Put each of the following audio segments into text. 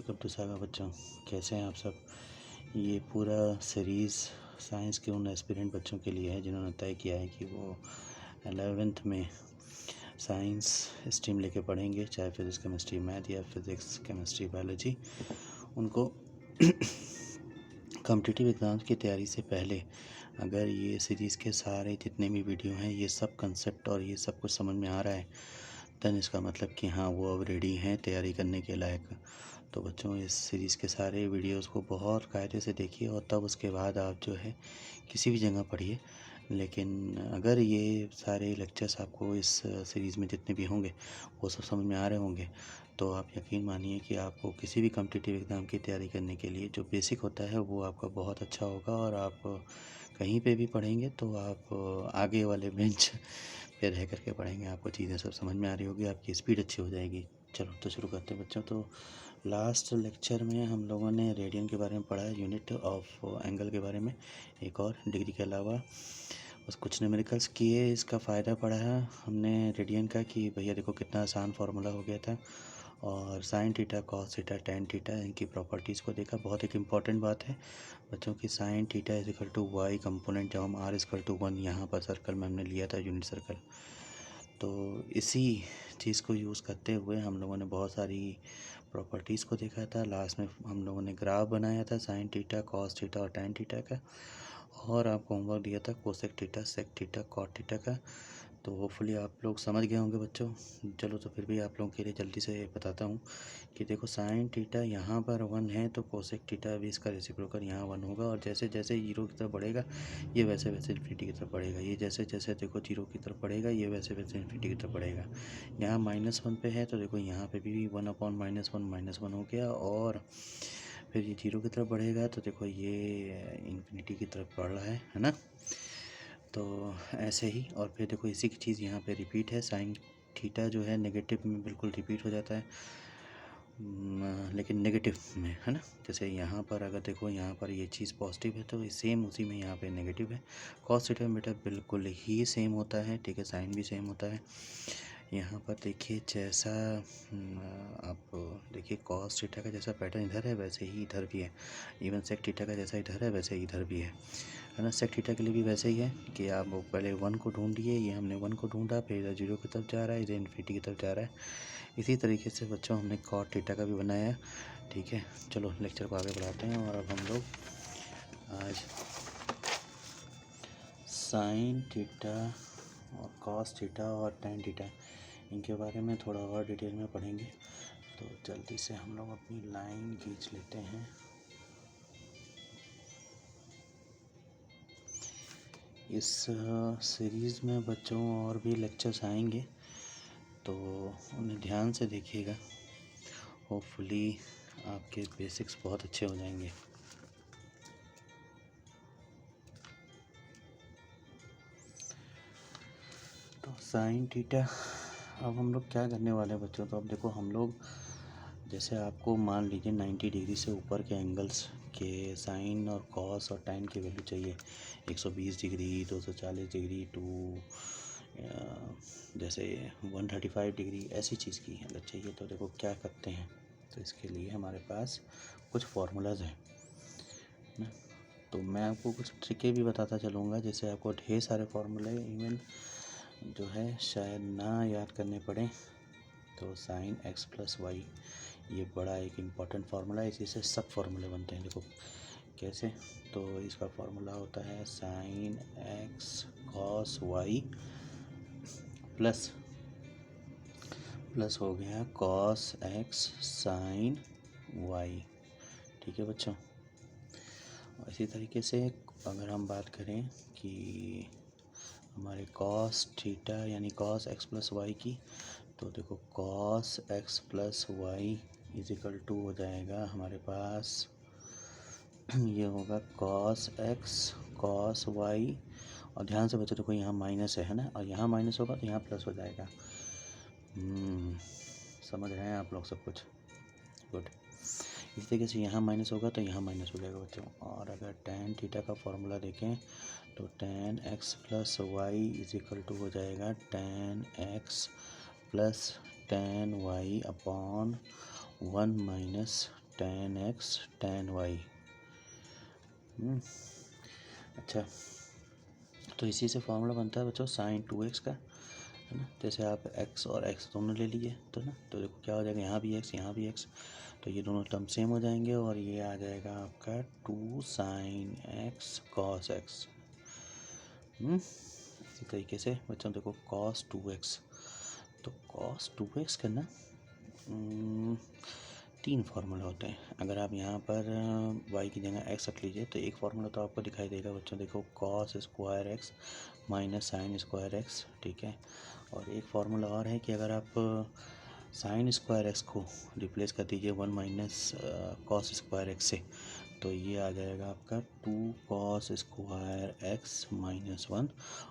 Welcome to saga बच्चों। कैसे हैं आप सब। ये पूरा सीरीज़ साइंस के उन एस्पिरेंट बच्चों के लिए है जिन्होंने तय किया है कि वो 11th में साइंस स्ट्रीम लेके पढ़ेंगे, चाहे फिज़िक्स केमिस्ट्री मैथ या फिज़िक्स केमिस्ट्री बायोलॉजी। उनको कॉम्पिटिटिव एग्ज़ाम्स की तैयारी से पहले अगर ये सीरीज़ के सारे जितने भी वीडियो हैं, ये सब कंसेप्ट और ये सब कुछ समझ में आ रहा है, देन इसका मतलब कि हाँ, वो अब रेडी हैं तैयारी करने के लायक। तो बच्चों, इस सीरीज़ के सारे वीडियोस को बहुत कायदे से देखिए और तब उसके बाद आप जो है किसी भी जगह पढ़िए। लेकिन अगर ये सारे लेक्चर्स आपको इस सीरीज़ में जितने भी होंगे वो सब समझ में आ रहे होंगे, तो आप यकीन मानिए कि आपको किसी भी कॉम्पिटिटिव एग्ज़ाम की तैयारी करने के लिए जो बेसिक होता है वो आपका बहुत अच्छा होगा। और आप कहीं पे भी पढ़ेंगे तो आप आगे वाले बेंच पे रह करके पढ़ेंगे, आपको चीज़ें सब समझ में आ रही होगी, आपकी स्पीड अच्छी हो जाएगी। चलो तो शुरू करते हैं बच्चों। तो लास्ट लेक्चर में हम लोगों ने रेडियन के बारे में पढ़ा है, यूनिट ऑफ एंगल के बारे में, एक और डिग्री के अलावा बस कुछ न्यूमेरिकल्स किए। इसका फ़ायदा पढ़ा है हमने रेडियन का कि भैया देखो कितना आसान फार्मूला हो गया था। और sine theta, cos theta, tan theta, इनकी प्रॉपर्टीज़ को देखा। बहुत एक इम्पॉर्टेंट बात है बच्चों की, sine theta is equal to Y component, जब हम आर इज इक्वल टू 1 यहाँ पर सर्कल में हमने लिया था यूनिट सर्कल। तो इसी चीज़ को यूज़ करते हुए हम लोगों ने बहुत सारी प्रॉपर्टीज़ को देखा था। लास्ट में हम लोगों ने ग्राफ बनाया था साइन थीटा, कॉस थीटा और टेन थीटा का, और आपको होमवर्क दिया था cosec theta, sec theta, cot theta का। तो होपफुली आप लोग समझ गए होंगे बच्चों। चलो तो फिर भी आप लोगों के लिए जल्दी से बताता हूँ कि देखो साइन थीटा यहाँ पर 1 है तो कोसेक थीटा भी इसका रेसिप्रोकल यहाँ 1 होगा। और जैसे जैसे जीरो की तरफ बढ़ेगा ये वैसे वैसे इन्फिनिटी की तरफ बढ़ेगा। ये जैसे जैसे देखो जीरो की तरफ बढ़ेगा ये वैसे वैसे इन्फिनिटी की तरफ बढ़ेगा। यहाँ -1 पे है तो देखो यहाँ पे भी 1/-1 हो गया। और फिर ये जीरो की तरफ बढ़ेगा तो देखो ये इन्फिनिटी की तरफ बढ़ रहा है ना। तो ऐसे ही, और फिर देखो इसी की चीज़ यहाँ पे रिपीट है। साइन थीटा जो है नेगेटिव में बिल्कुल रिपीट हो जाता है, लेकिन नेगेटिव में है ना। जैसे यहाँ पर अगर देखो यहाँ पर ये चीज़ पॉजिटिव है तो सेम उसी में यहाँ पे नेगेटिव है। कॉस थीटा में बेटा बिल्कुल ही सेम होता है, ठीक है, साइन भी सेम होता है। यहाँ पर देखिए जैसा आप देखिए कॉस थीटा का जैसा पैटर्न इधर है वैसे ही इधर भी है। इवन सेक थीटा का जैसा इधर है वैसे इधर भी है ना। सेक थीटा के लिए भी वैसे ही है कि आप पहले 1 को ढूंढिए, ये हमने 1 को ढूंढा, फिर इधर जीरो की तरफ जा रहा है, इधर इन्फिनिटी की तरफ जा रहा है। इसी तरीके से बच्चों हमने कॉट थीटा का भी बनाया है, ठीक है। चलो लेक्चर को आगे बढ़ाते हैं और अब हम लोग आज साइन थीटा और कॉस थीटा और टेन थीटा इनके बारे में थोड़ा और डिटेल में पढ़ेंगे। तो जल्दी से हम लोग अपनी लाइन खींच लेते हैं। इस सीरीज़ में बच्चों और भी लेक्चर्स आएंगे तो उन्हें ध्यान से देखिएगा। होपफुली आपके बेसिक्स बहुत अच्छे हो जाएंगे। तो साइन थीटा अब हम लोग क्या करने वाले हैं बच्चों। तो अब देखो हम लोग जैसे आपको मान लीजिए 90 डिग्री से ऊपर के एंगल्स के साइन और कॉस और टाइन की वैल्यू चाहिए, 120 डिग्री, 240 डिग्री टू जैसे 135 डिग्री, ऐसी चीज़ की अगर चाहिए तो देखो क्या करते हैं। तो इसके लिए हमारे पास कुछ फार्मूलाज हैं ना। तो मैं आपको कुछ ट्रिकें भी बताता चलूँगा, जैसे आपको ढेर सारे फार्मूले इवन जो है शायद ना याद करने पड़े। तो साइन एक्स प्लस वाई ये बड़ा एक इम्पॉर्टेंट फार्मूला है, इसी से सब फार्मूले बनते हैं। देखो कैसे, तो इसका फार्मूला होता है sine X cos Y plus हो गया कॉस एक्स साइन वाई, ठीक है बच्चों। और इसी तरीके से अगर हम बात करें कि हमारे कॉस थीटा यानी कॉस एक्स प्लस वाई की, तो देखो cos X plus Y is equal to हो जाएगा हमारे पास ये होगा कॉस एक्स कॉस वाई। और ध्यान से बच्चों देखो यहाँ माइनस है ना, और यहाँ माइनस होगा तो यहाँ प्लस हो जाएगा। समझ रहे हैं आप लोग सब कुछ, गुड। इस तरीके से यहाँ माइनस होगा तो यहाँ माइनस हो जाएगा बच्चों। और अगर टेन थीटा का फॉर्मूला देखें तो tan X plus Y is equal to हो जाएगा tan X plus tan Y upon 1 minus tan x tan y। अच्छा, तो इसी से फॉर्मूला बनता है बच्चों sin 2x का, है ना। जैसे आप x और x दोनों ले लिए तो ना, तो देखो क्या हो जाएगा, यहाँ भी x यहाँ भी x, तो ये दोनों टर्म सेम हो जाएंगे और ये आ जाएगा आपका 2 sin x cos x। इसी तरीके से बच्चों देखो cos 2x, तो cos 2x का ना 3 फार्मूला होते हैं। अगर आप यहाँ पर y की जगह x रख लीजिए तो एक फार्मूला तो आपको दिखाई देगा बच्चों, देखो cos square x minus sine square x, ठीक है। और एक फार्मूला और है कि अगर आप साइन स्क्वायर x को रिप्लेस कर दीजिए 1 माइनस कॉस स्क्वायर x से, तो ये आ जाएगा आपका 2 cos स्क्वायर x माइनस 1,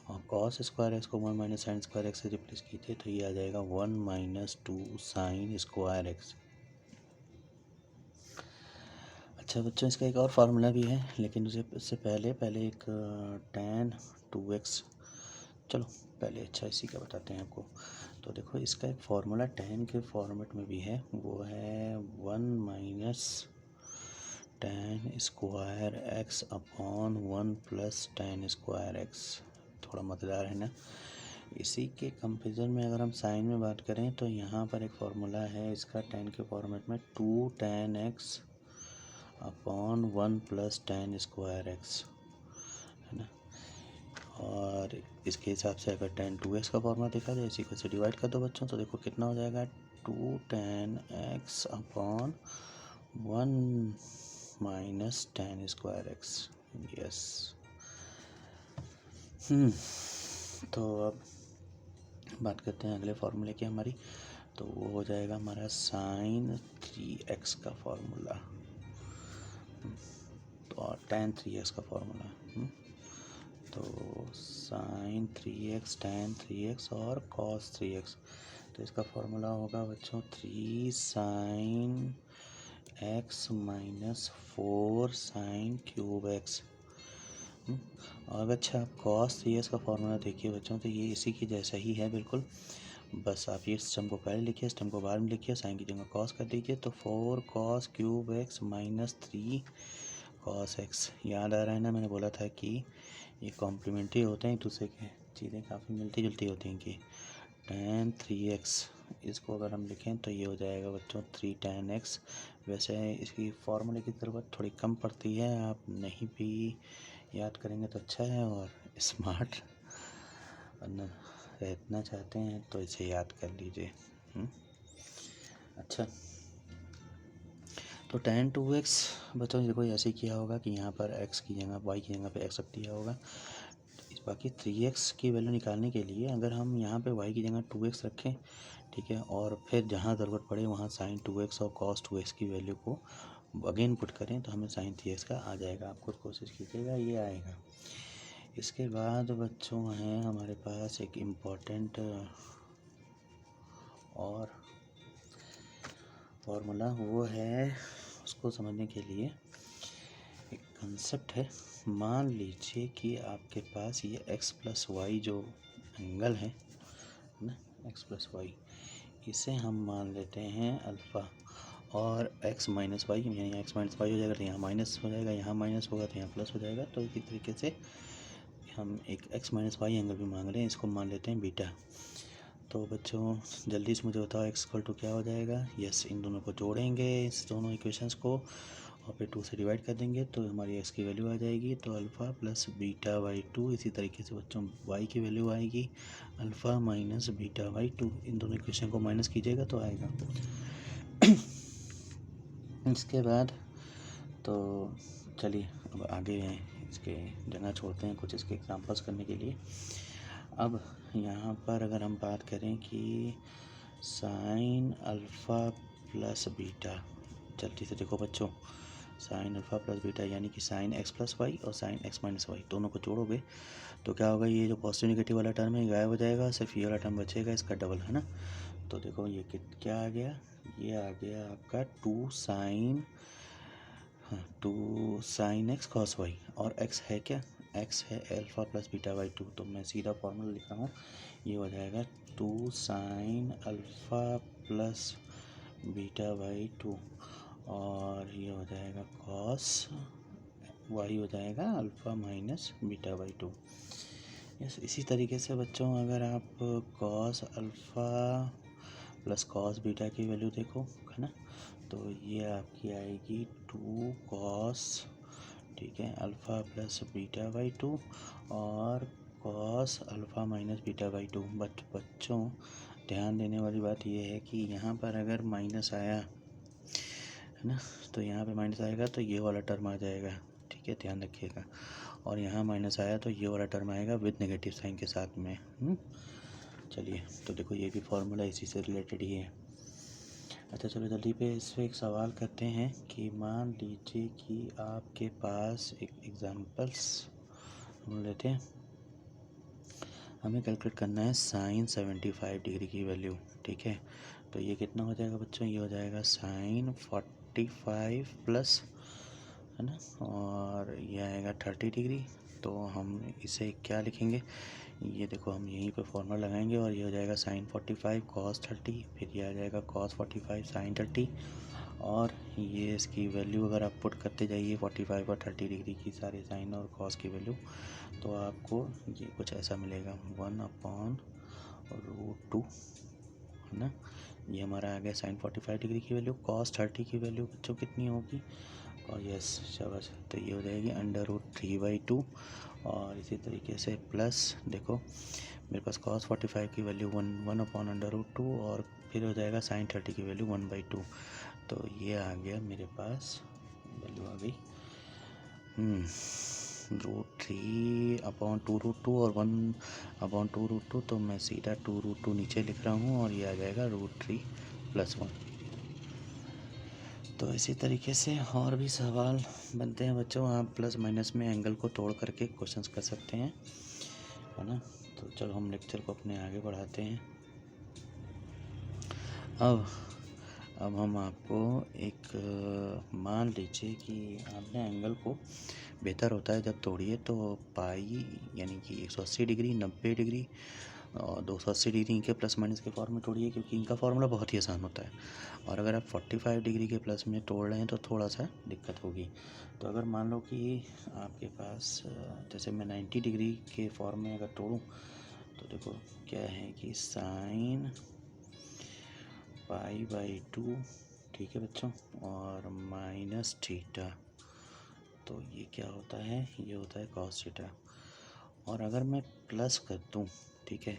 और cos स्क्वायर x को 1 माइनस साइन स्क्वायर x से रिप्लेस कीजिए तो ये आ जाएगा 1 माइनस 2 साइन स्क्वायर x। अच्छा बच्चों, इसका एक और फार्मूला भी है, लेकिन उससे पहले एक tan 2x, चलो पहले अच्छा इसी का बताते हैं आपको। तो देखो इसका एक फार्मूला tan के फॉर्मेट में भी है, वो है 1 minus tan square x upon 1 plus tan square x। थोड़ा मज़ेदार है ना। इसी के कंपेरिजन में अगर हम साइन में बात करें तो यहाँ पर एक फार्मूला है इसका tan के फॉर्मेट में 2 tan x upon 1 plus tan square x, है ना। और इसके हिसाब से अगर tan 2x का फॉर्मूला देखा जाए, इसी को से डिवाइड कर दो बच्चों, तो देखो कितना हो जाएगा 2 tan x upon 1 minus tan square x। Yes. तो अब बात करते हैं अगले फार्मूले की हमारी, तो वो हो जाएगा हमारा sin 3x का फार्मूला, तो और tan 3x का फार्मूला, तो sin 3x tan 3x और cos 3x, तो इसका फार्मूला होगा बच्चों 3 sin x minus 4 sin cube x। और अच्छा आप cos 3x का फार्मूला देखिए बच्चों, तो ये इसी की जैसा ही है बिल्कुल, बस आप ये सिस्टम को पहले लिखिए, सिस्टम को बाद में लिखिए, साइन की जगह cos कर दीजिए, तो 4 cos cube x minus 3 cos x। याद आ रहा है ना, मैंने बोला था कि ये कॉम्प्लीमेंट्री होते हैं एक दूसरे के, चीज़ें काफ़ी मिलती जुलती होती हैं। कि tan 3x, इसको अगर हम लिखें तो ये हो जाएगा बच्चों 3 tan x। वैसे इसकी फार्मूले की ज़रूरत थोड़ी कम पड़ती है, आप नहीं भी याद करेंगे तो अच्छा है, और स्मार्ट रहना चाहते हैं तो इसे याद कर लीजिए। अच्छा, तो tan 2x बच्चों देखो ऐसे किया होगा कि यहाँ पर x की जगह y की जगह पे x रख दिया होगा। बाकी 3x की वैल्यू निकालने के लिए अगर हम यहाँ पे y की जगह 2x रखें, ठीक है, और फिर जहाँ ज़रूरत पड़े वहाँ sin 2x और cos 2x की वैल्यू को अगेन पुट करें तो हमें sin 3x का आ जाएगा। आप खुद कोशिश कीजिएगा, ये आएगा। इसके बाद बच्चों हैं हमारे पास एक इम्पॉर्टेंट और फॉर्मूला, वो है उसको समझने के लिए एक कंसेप्ट है। मान लीजिए कि आपके पास ये x प्लस वाई जो एंगल है ना, x प्लस वाई, इसे हम मान लेते हैं अल्फ़ा, और x माइनस वाई, यानी x माइनस वाई हो जाएगा तो यहाँ माइनस हो जाएगा, यहाँ माइनस होगा तो यहाँ प्लस हो जाएगा। तो इसी तरीके से हम एक x माइनस वाई एंगल भी मांग रहे हैं, इसको मान लेते हैं बीटा। तो बच्चों जल्दी से मुझे बताओ x इक्वल टू क्या हो जाएगा। यस, इन दोनों को जोड़ेंगे, इस दोनों इक्वेशंस को, और फिर 2 से डिवाइड कर देंगे तो हमारी x की वैल्यू आ जाएगी, तो अल्फ़ा प्लस बीटा बाई 2। इसी तरीके से बच्चों y की वैल्यू आएगी अल्फ़ा माइनस बीटा बाई 2। इन दोनों इक्वेशन को माइनस कीजिएगा तो आएगा। इसके बाद तो चलिए अब आगे इसके जगह छोड़ते हैं कुछ इसके एग्जांपल्स करने के लिए। अब यहाँ पर अगर हम बात करें कि साइन अल्फ़ा प्लस बीटा, जल्दी से देखो बच्चों, साइन अल्फ़ा प्लस बीटा यानी कि साइन एक्स प्लस वाई और साइन एक्स माइनस वाई, दोनों को जोड़ोगे तो क्या होगा, ये जो पॉजिटिव नेगेटिव वाला टर्म है गायब हो जाएगा, सिर्फ ये वाला टर्म बचेगा, इसका डबल, है ना। तो देखो ये क्या आ गया, ये आ गया आपका 2 साइन एक्स कॉस वाई, और x है क्या, x है अल्फ़ा प्लस बीटा बाई 2। तो मैं सीधा फॉर्मूला लिख रहा हूँ, ये हो जाएगा 2 sine alpha plus beta by 2, और ये हो जाएगा कॉस वाई हो जाएगा alpha minus beta by 2। Yes, इसी तरीके से बच्चों अगर आप cos alpha plus cos beta की वैल्यू देखो, है ना, तो ये आपकी आएगी 2 कॉस, ठीक है, अल्फ़ा प्लस बीटा बाई 2 और cos alpha minus beta by 2। But बच्चों ध्यान देने वाली बात यह है कि यहाँ पर अगर माइनस आया, है ना, तो यहाँ पे माइनस आएगा तो ये वाला टर्म आ जाएगा, ठीक है, ध्यान रखिएगा। और यहाँ माइनस आया तो ये वाला टर्म आएगा विद नेगेटिव साइन के साथ में। चलिए, तो देखो ये भी फार्मूला इसी से रिलेटेड ही है। अच्छा चलो जल्दी पे इस पर एक सवाल करते हैं कि मान लीजिए कि आपके पास एक एग्जांपल्स हम लेते हैं, हमें कैलकुलेट करना है साइन 75 डिग्री की वैल्यू, ठीक है। तो ये कितना हो जाएगा बच्चों, ये हो जाएगा साइन 45 प्लस, है ना, और ये आएगा 30 डिग्री। तो हम इसे क्या लिखेंगे, ये देखो हम यहीं पे फॉर्मूला लगाएंगे और ये हो जाएगा साइन 45 कॉस 30, फिर ये आ जाएगा कॉस 45 साइन 30, और ये इसकी वैल्यू अगर आप पुट करते जाइए 45 और 30 डिग्री की सारे साइन और कॉस की वैल्यू, तो आपको ये कुछ ऐसा मिलेगा 1/√2, है ना। ये हमारा आ गया साइन 45 डिग्री की वैल्यू। कॉस 30 की वैल्यू बच्चों कितनी होगी, और यस शाबाश, तो ये हो जाएगी √3/2। और इसी तरीके से प्लस देखो मेरे पास कॉस 45 की वैल्यू 1/√2 और फिर हो जाएगा साइन 30 की वैल्यू 1/2। तो ये आ गया मेरे पास वैल्यू आ गई √3/2√2 और 1/2√2। तो मैं सीधा 2√2 नीचे लिख रहा हूँ और ये आ जाएगा √3 + 1। तो इसी तरीके से और भी सवाल बनते हैं बच्चों, आप प्लस माइनस में एंगल को तोड़ करके क्वेश्चंस कर सकते हैं, है ना। तो चलो हम लेक्चर को अपने आगे बढ़ाते हैं। अब हम आपको एक मान लीजिए कि आपने एंगल को, बेहतर होता है जब तोड़िए तो पाई यानी कि 180 डिग्री, 90 डिग्री और 280 डिग्री इनके प्लस माइनस के फॉर्म में तोड़िए, क्योंकि इनका फार्मूला बहुत ही आसान होता है। और अगर आप 45 डिग्री के प्लस में तोड़ रहे हैं तो थोड़ा सा दिक्कत होगी। तो अगर मान लो कि आपके पास जैसे मैं 90 डिग्री के फॉर्म में अगर तोड़ूं, तो देखो क्या है कि साइन π/2, ठीक है बच्चों, और माइनस थीटा, तो ये क्या होता है, ये होता है कॉस थीटा। और अगर मैं प्लस कर दूँ, ठीक है,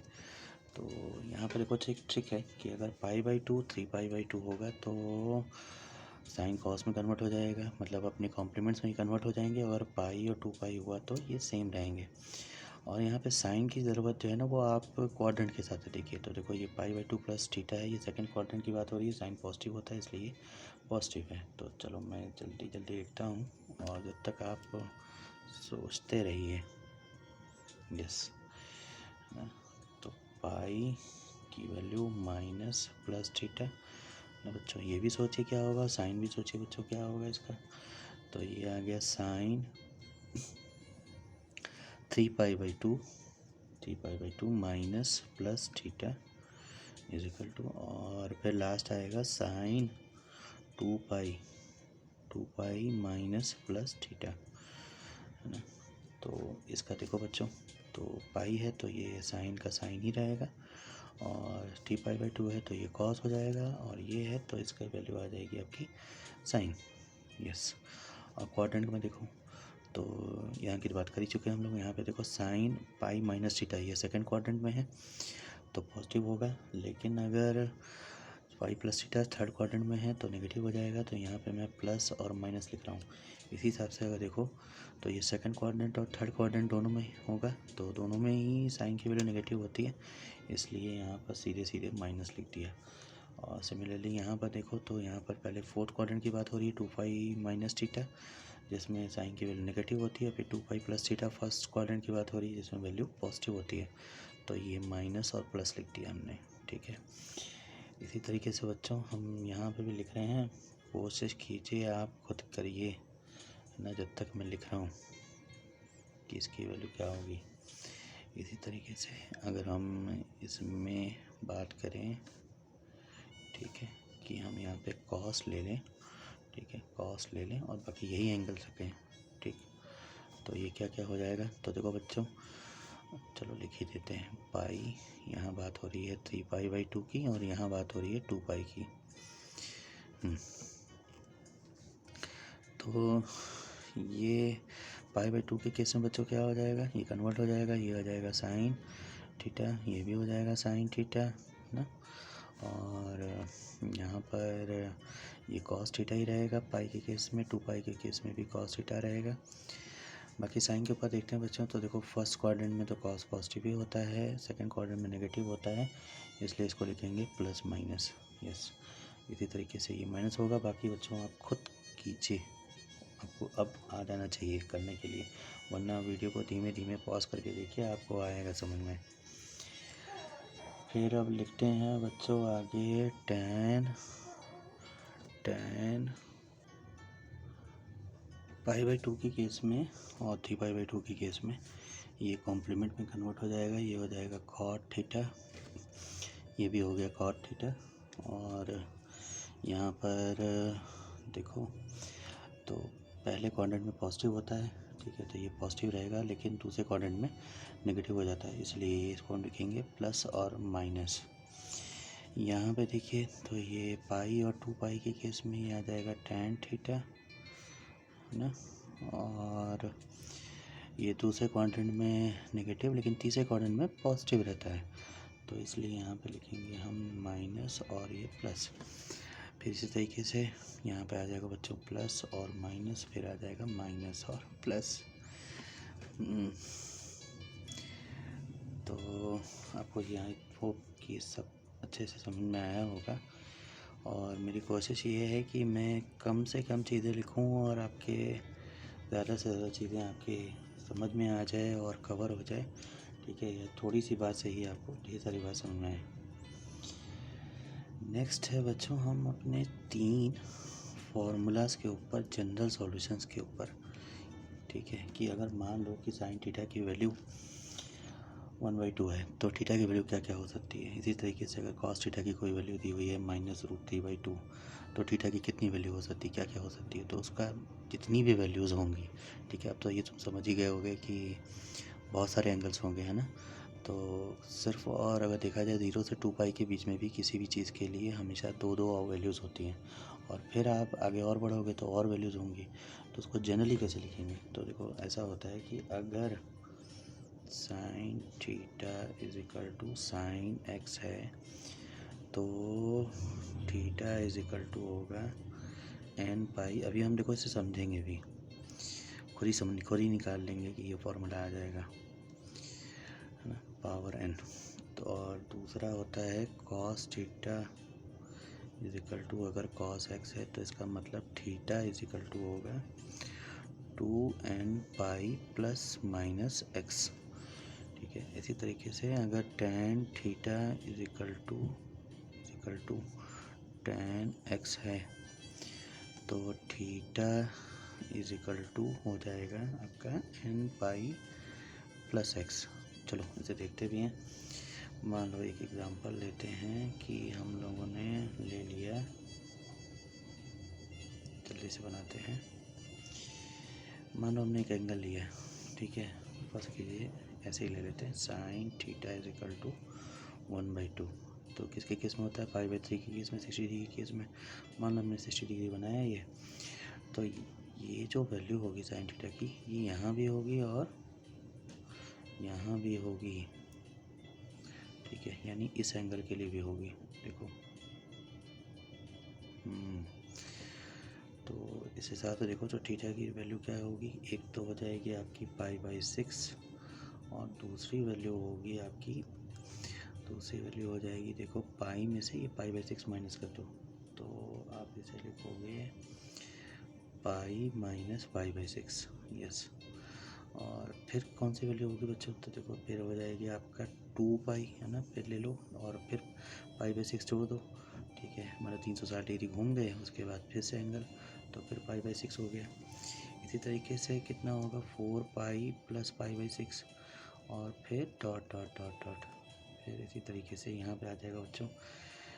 तो यहाँ पर देखो एक ट्रिक है कि अगर π/2 3π/2 होगा तो साइन कॉस में कन्वर्ट हो जाएगा, मतलब अपने कॉम्प्लीमेंट्स में ही कन्वर्ट हो जाएंगे। और पाई और 2π हुआ तो ये सेम रहेंगे। और यहाँ पे साइन की ज़रूरत जो है ना वो आप क्वाड्रेंट के साथ देखिए, तो देखो ये π/2 प्लस थीटा है, ये सेकंड क्वाड्रेंट की बात हो रही है, साइन पॉजिटिव होता है इसलिए पॉजिटिव है। तो चलो मैं जल्दी जल्दी लिखता हूँ और जब तक आप सोचते रहिए। यस, तो पाई की वैल्यू माइनस प्लस थीटा ना बच्चों, ये भी सोचिए क्या होगा, साइन भी सोचिए बच्चों क्या होगा इसका। तो ये आ गया sine 3π/2 minus plus theta is equal to, और फिर लास्ट आएगा साइन 2π माइनस प्लस थीटा, है ना। तो इसका देखो बच्चों, तो पाई है तो ये साइन का साइन ही रहेगा, और 3π/2 है तो ये कॉस हो जाएगा, और ये है तो इसका वैल्यू आ जाएगी आपकी साइन। यस, और क्वाड्रेंट में देखो तो यहाँ की बात कर ही चुके हैं हम लोग। यहाँ पे देखो साइन पाई माइनस थीटा, ये सेकंड क्वाड्रेंट में है तो पॉजिटिव होगा, लेकिन अगर pi plus theta third quadrant में है तो नेगेटिव हो जाएगा। तो यहाँ पे मैं प्लस और माइनस लिख रहा हूँ। इसी हिसाब से अगर देखो तो ये सेकंड क्वाड्रेंट और थर्ड क्वाड्रेंट दोनों में होगा, तो दोनों में ही साइन की वैल्यू नेगेटिव होती है, इसलिए यहाँ पर सीधे सीधे माइनस लिख दिया। और सिमिलरली यहाँ पर देखो तो यहाँ पर पहले फोर्थ क्वाड्रेंट की बात हो रही है 2π माइनस थीटा, जिसमें साइन की वैल्यू नेगेटिव होती है, फिर 2π प्लस थीटा फर्स्ट क्वाड्रेंट की बात हो रही है जिसमें वैल्यू पॉजिटिव होती है। तो ये माइनस और प्लस लिख दिया हमने, ठीक है। इसी तरीके से बच्चों हम यहाँ पे भी लिख रहे हैं, कोशिश कीजिए आप खुद करिए, है ना, जब तक मैं लिख रहा हूँ कि इसकी वैल्यू क्या होगी। इसी तरीके से अगर हम इसमें बात करें, ठीक है, कि हम यहाँ पे कॉस ले लें, ठीक है, कॉस ले लें और बाकी यही एंगल सकें। ठीक, तो ये क्या क्या हो जाएगा, तो देखो बच्चों, चलो लिख ही देते हैं। पाई, यहाँ बात हो रही है 3π/2 की और यहाँ बात हो रही है 2π की। तो ये π/2 के केस में बच्चों क्या हो जाएगा, ये कन्वर्ट हो जाएगा, ये हो जाएगा साइन थीटा, ये भी हो जाएगा साइन थीटा ना, और यहाँ पर ये कॉस थीटा ही रहेगा पाई के केस में, 2π के केस में भी कॉस थीटा रहेगा। बाकी साइन के ऊपर देखते हैं बच्चों, तो देखो फर्स्ट क्वाड्रेंट में तो कॉस पॉजिटिव ही होता है, सेकंड क्वाड्रेंट में नेगेटिव होता है, इसलिए इसको लिखेंगे प्लस माइनस। यस, इसी तरीके से ये माइनस होगा। बाकी बच्चों आप खुद कीजिए, आपको अब आ जाना चाहिए करने के लिए, वरना वीडियो को धीमे धीमे पॉज करके देखिए, आपको आएगा समझ में। फिर अब लिखते हैं बच्चों आगे tan π/2 के केस में और 3π/2 के केस में ये कॉम्प्लीमेंट में कन्वर्ट हो जाएगा, ये हो जाएगा cot थीटा, ये भी हो गया cot थीटा। और यहाँ पर देखो, तो पहले क्वाड्रेंट में पॉजिटिव होता है, ठीक है, तो ये पॉजिटिव रहेगा, लेकिन दूसरे क्वाड्रेंट में नेगेटिव हो जाता है, इसलिए इसको हम लिखेंगे प्लस और माइनस। यहाँ पे देखिए, तो ये पाई और 2π के केस में ये आ जाएगा tan थीटा है ना, और ये दूसरे क्वाड्रेंट में नेगेटिव लेकिन तीसरे क्वाड्रेंट में पॉजिटिव रहता है, तो इसलिए यहाँ पे लिखेंगे हम माइनस और ये प्लस। फिर इसी तरीके से यहाँ पे आ जाएगा बच्चों प्लस और माइनस, फिर आ जाएगा माइनस और प्लस। तो आपको यहाँ होप कि सब अच्छे से समझ में आया होगा, और मेरी कोशिश ये है कि मैं कम से कम चीज़ें लिखूँ और आपके ज़्यादा से ज़्यादा चीज़ें आपके समझ में आ जाए और कवर हो जाए। ठीक है, यह थोड़ी सी बात से ही आपको ढेर सारी बात समझ में आए। नेक्स्ट है बच्चों, हम अपने 3 फार्मूलाज़ के ऊपर, जनरल सॉल्यूशंस के ऊपर, ठीक है, कि अगर मान लो कि साइन थीटा की वैल्यू 1/2 है, तो थीटा की वैल्यू क्या क्या हो सकती है। इसी तरीके से अगर कॉस थीटा की कोई वैल्यू दी हुई है -√3/2, तो थीटा की कितनी वैल्यू हो सकती है, क्या क्या हो सकती है, तो उसका जितनी भी वैल्यूज़ होंगी, ठीक है, अब तो ये तुम समझ ही गए होगे कि बहुत सारे एंगल्स होंगे, है ना। तो सिर्फ, और अगर देखा जाए 0 से 2π के बीच में भी किसी भी चीज़ के लिए हमेशा दो वैल्यूज़ होती हैं, और फिर आप आगे और बढ़ोगे तो और वैल्यूज़ होंगी, तो उसको जनरली कैसे लिखेंगे। तो देखो ऐसा होता है कि अगर sine theta is equal to sine X है, तो थीटा इज इक्वल टू होगा n π। अभी हम देखो इसे समझेंगे भी, खुद ही निकाल लेंगे कि ये फॉर्मूला आ जाएगा, है ना, पावर n। तो और दूसरा होता है cos theta is equal to, अगर कॉस एक्स है तो इसका मतलब थीटा इज इक्वल टू होगा 2n π प्लस माइनस एक्स। ठीक है, इसी तरीके से अगर tan theta is equal to tan x है, तो थीटा इज इक्वल टू हो जाएगा आपका n π प्लस एक्स। चलो इसे देखते भी हैं। मान लो एक एग्जांपल लेते हैं कि हम लोगों ने ले लिया, जल्दी से बनाते हैं। मान लो हमने एक एंगल लिया, ठीक है, बस कीजिए ऐसे ही ले लेते हैं, sine theta is equal to 1/2। तो किसके केस में होता है, π/3 के केस में, 60 डिग्री के केस में। मान लो हमने 60 डिग्री बनाया ये, तो ये जो वैल्यू होगी साइन थीटा की, ये यहाँ भी होगी और यहाँ भी होगी, ठीक है, यानी इस एंगल के लिए भी होगी। देखो तो इस हिसाब से देखो, तो थीटा की वैल्यू क्या होगी, एक तो हो जाएगी आपकी π/6 और दूसरी वैल्यू होगी आपकी, दूसरी वैल्यू हो जाएगी, देखो पाई में से ये π/6 माइनस कर दो, तो आप इसे लिखोगे पाई माइनस π/6। यस, और फिर कौन सी वैल्यू होगी बच्चों, तो देखो फिर हो जाएगी आपका 2π, है ना, फिर ले लो और फिर π/6 जोड़ दो, ठीक है, हमारा 360 डिग्री घूम गए, उसके बाद फिर से एंगल, तो फिर π/6 हो गया। इसी तरीके से कितना होगा, 4π प्लस π/6 और फिर डॉट डॉट डॉट डॉट, फिर इसी तरीके से यहाँ पे आ जाएगा बच्चों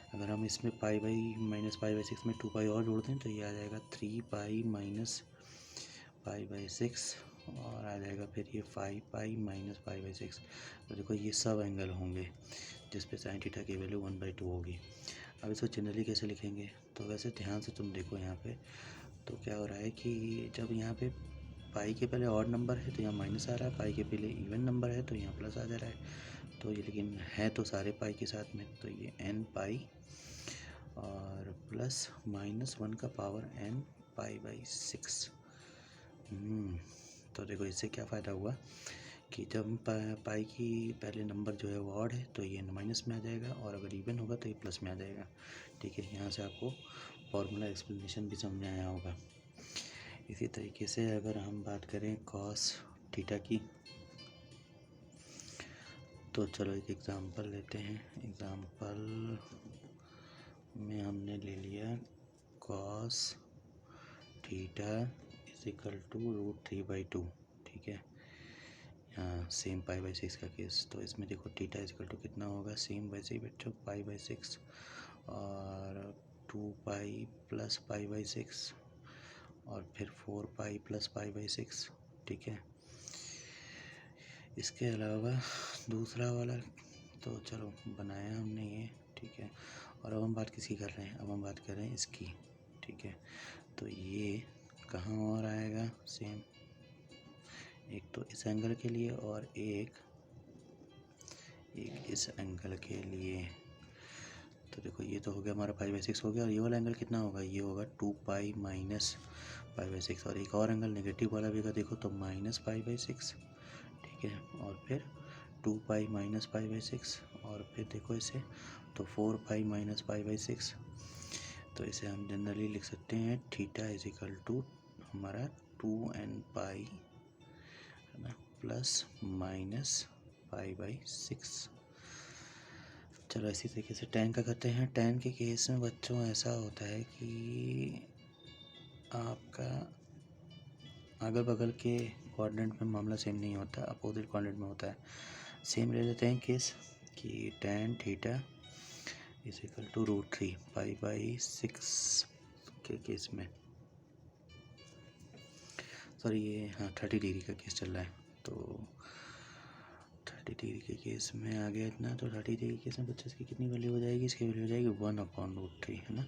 अगर हम इसमें pi by minus pi by six में 2 पाई और जोड़ दें तो ये आ जाएगा 3 pi minus pi by six, और आ जाएगा फिर ये 5 pi minus pi by six. तो देखो ये सब एंगल होंगे जिस पे साइन थीटा की वैल्यू 1/2 होगी। अब इसको जनरली कैसे लिखेंगे, तो वैसे ध्यान से तुम देखो यहाँ पे, तो क्या हो रहा है कि जब यहाँ पे पाई के पहले ऑड नंबर है तो यहाँ माइनस आ रहा है, पाई के पहले इवन नंबर है तो यहाँ प्लस आ जा रहा है। तो ये लेकिन है तो सारे पाई के साथ में, तो ये n पाई और प्लस -1 का power n pi by six. तो देखो इससे क्या फ़ायदा हुआ कि जब पाई की पहले नंबर जो है वो ऑड है तो ये माइनस में आ जाएगा, और अगर इवन होगा तो ये प्लस में आ जाएगा। ठीक है, यहाँ से आपको फॉर्मूला एक्सप्लेनेशन भी समझ में आया होगा। इसी तरीके से अगर हम बात करें कॉस थीटा की, तो चलो एक एग्ज़ाम्पल लेते हैं। एग्ज़ाम्पल में हमने ले लिया cos theta is equal to √3/2। ठीक है, हाँ सेम पाई बाई सिक्स का केस। तो इसमें देखो थीटा इज इक्वल टू कितना होगा, सेम वैसे ही बच्चों पाई बाई सिक्स और 2 pi plus pi by six और फिर 4 pi plus pi by six. ठीक है, इसके अलावा दूसरा वाला तो चलो बनाया हमने ये। ठीक है, और अब हम बात किसकी कर रहे हैं, अब हम बात कर रहे हैं इसकी। ठीक है, तो ये कहाँ और आएगा सेम, एक तो इस एंगल के लिए और एक इस एंगल के लिए। तो देखो ये तो हो गया हमारा पाई बाई सिक्स हो गया, और ये वाला एंगल कितना होगा, ये होगा 2 pi minus pi by six, और एक और एंगल नेगेटिव वाला भी अगर देखो तो माइनस पाई बाई सिक्स। ठीक है, और फिर 2 pi minus pi by six, और फिर देखो इसे तो 4 pi minus pi by six. तो इसे हम जनरली लिख सकते हैं थीटा इज इक्वल टू हमारा 2n पाई है ना plus minus pi by six. चलो इसी तरीके से tan का करते हैं। tan के केस में बच्चों ऐसा होता है कि आपका अगल बगल के कोऑर्डिनेट में मामला सेम नहीं होता, अपोजिट कोऑर्डिनेट में होता है। सेम ले लेते हैं केस कि tan theta is equal to √3 pi by six के केस में, सॉरी ये हाँ 30 डिग्री का केस चल रहा है। तो 30 डिग्री के केस में आ गया इतना, तो 30 डिग्री के केस में बच्चे इसकी कितनी वैल्यू हो जाएगी, इसकी वैल्यू हो जाएगी 1/√3 है ना।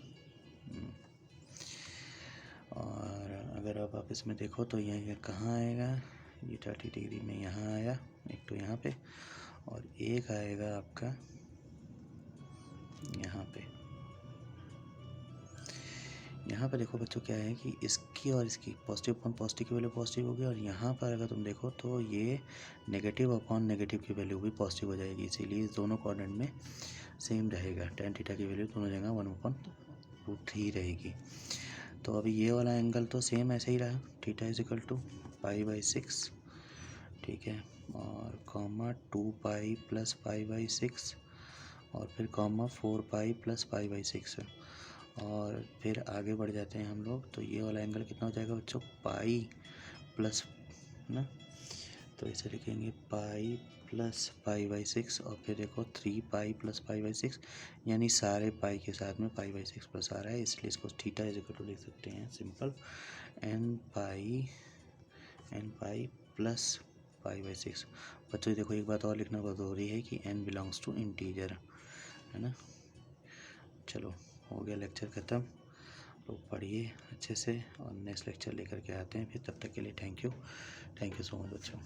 और अगर अब आप इसमें देखो तो ये कहाँ आएगा, ये 30 डिग्री में यहाँ आया, एक तो यहाँ पे, और एक आएगा आपका यहाँ पे। यहाँ पर देखो बच्चों क्या है कि इसकी और इसकी पॉजिटिव अपॉन पॉजिटिव की वैल्यू पॉजिटिव होगी, और यहाँ पर अगर तुम देखो तो ये नेगेटिव अपॉन नेगेटिव की वैल्यू भी पॉजिटिव हो जाएगी, इसीलिए इस दोनों कोऑर्डिनेट में सेम रहेगा। tan थीटा की वैल्यू दोनों जगह 1/√3 रहेगी। तो अभी ये वाला एंगल तो सेम ऐसे ही रहा, theta is equal to pi by six. ठीक है, और comma 2 pi plus pi by six, और फिर comma 4 pi plus pi by six. और फिर आगे बढ़ जाते हैं हम लोग, तो ये वाला एंगल कितना हो जाएगा बच्चों, पाई प्लस ना, तो इसे लिखेंगे पाई प्लस पाई बाई सिक्स, और फिर देखो 3 पाई प्लस पाई बाई सिक्स, यानी सारे पाई के साथ में पाई बाई सिक्स प्लस आ रहा है, इसलिए इसको थीटा इज इक्वल टू लिख सकते हैं simple n pi plus pi by six. बच्चों देखो एक बात और लिखना बहुत ज़रूरी है कि n बिलोंग्स टू इंटीजर है ना। चलो हो गया लेक्चर ख़त्म, लोग पढ़िए अच्छे से, और नेक्स्ट लेक्चर लेकर के आते हैं फिर। तब तक के लिए थैंक यू सो मच बच्चों।